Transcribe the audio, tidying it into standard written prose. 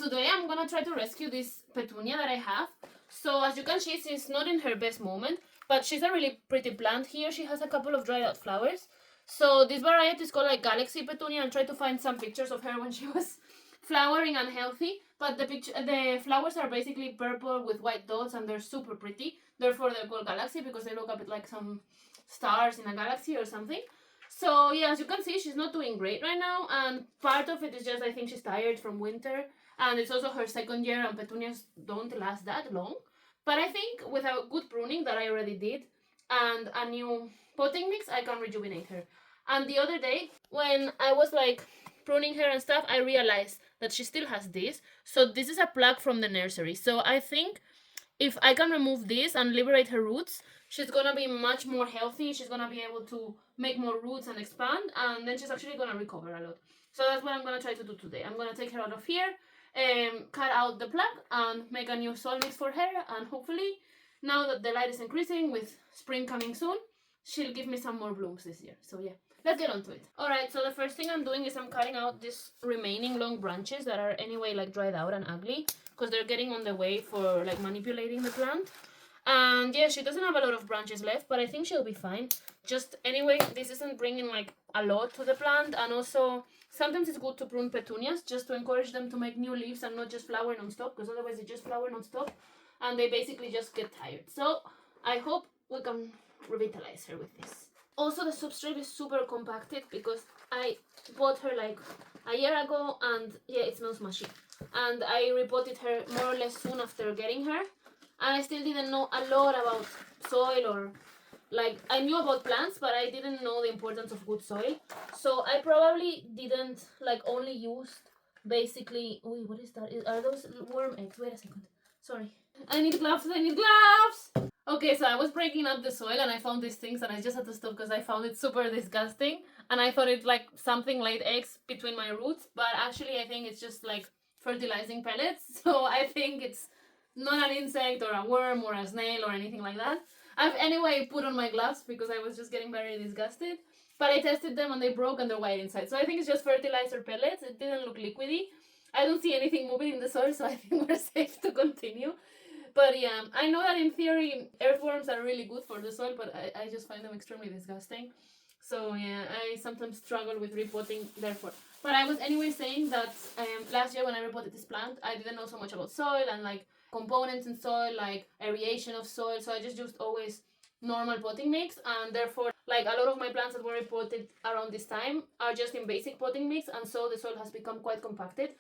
Today I'm gonna try to rescue this Petunia that I have. So as you can see, she's not in her best moment, but she's a really pretty plant here. She has a couple of dried out flowers. So this variety is called like Galaxy Petunia. I'll try to find some pictures of her when she was flowering and healthy. But the flowers are basically purple with white dots and they're super pretty. Therefore they're called Galaxy because they look a bit like some stars in a galaxy or something. So yeah, as you can see, she's not doing great right now, and part of it is just I think she's tired from winter, and it's also her second year, and petunias don't last that long. But I think with a good pruning that I already did, and a new potting mix, I can rejuvenate her. And the other day, when I was like pruning her and stuff, I realized that she still has this. So this is a plug from the nursery. So I think if I can remove this and liberate her roots, she's gonna be much more healthy. She's gonna be able to make more roots and expand, and then she's actually gonna recover a lot. So that's what I'm gonna try to do today. I'm gonna take her out of here, cut out the plug, and make a new soil mix for her. And hopefully, now that the light is increasing with spring coming soon, she'll give me some more blooms this year. So yeah, let's get on to it. Alright, so the first thing I'm doing is I'm cutting out these remaining long branches that are anyway like dried out and ugly, because they're getting on the way for like manipulating the plant. And yeah, she doesn't have a lot of branches left, but I think she'll be fine. Just anyway, this isn't bringing like a lot to the plant, and also sometimes it's good to prune petunias just to encourage them to make new leaves and not just flower non-stop, because otherwise they just flower non-stop and they basically just get tired. So I hope we can revitalize her with this. Also, the substrate is super compacted because I bought her like a year ago, and yeah, it smells mushy. And I repotted her more or less soon after getting her, and I still didn't know a lot about soil, or like I knew about plants, but I didn't know the importance of good soil. So I probably didn't like only used basically. Wait, what is that? Are those worm eggs? Wait a second. Sorry. I need gloves. I need gloves. Okay, so I was breaking up the soil and I found these things, and I just had to stop because I found it super disgusting, and I thought it's like something laid eggs between my roots, but actually I think it's just like fertilizing pellets. So I think it's not an insect or a worm or a snail or anything like that. I've anyway put on my gloves because I was just getting very disgusted, but I tested them and they broke and they're white inside. So I think it's just fertilizer pellets. It didn't look liquidy. I don't see anything moving in the soil, so I think we're safe to continue. But yeah, I know that in theory earthworms are really good for the soil, but I just find them extremely disgusting. So yeah, I sometimes struggle with repotting therefore. But I was anyway saying that last year when I repotted this plant, I didn't know so much about soil and like components in soil, like aeration of soil. So I just used always normal potting mix, and therefore like a lot of my plants that were repotted around this time are just in basic potting mix, and so the soil has become quite compacted.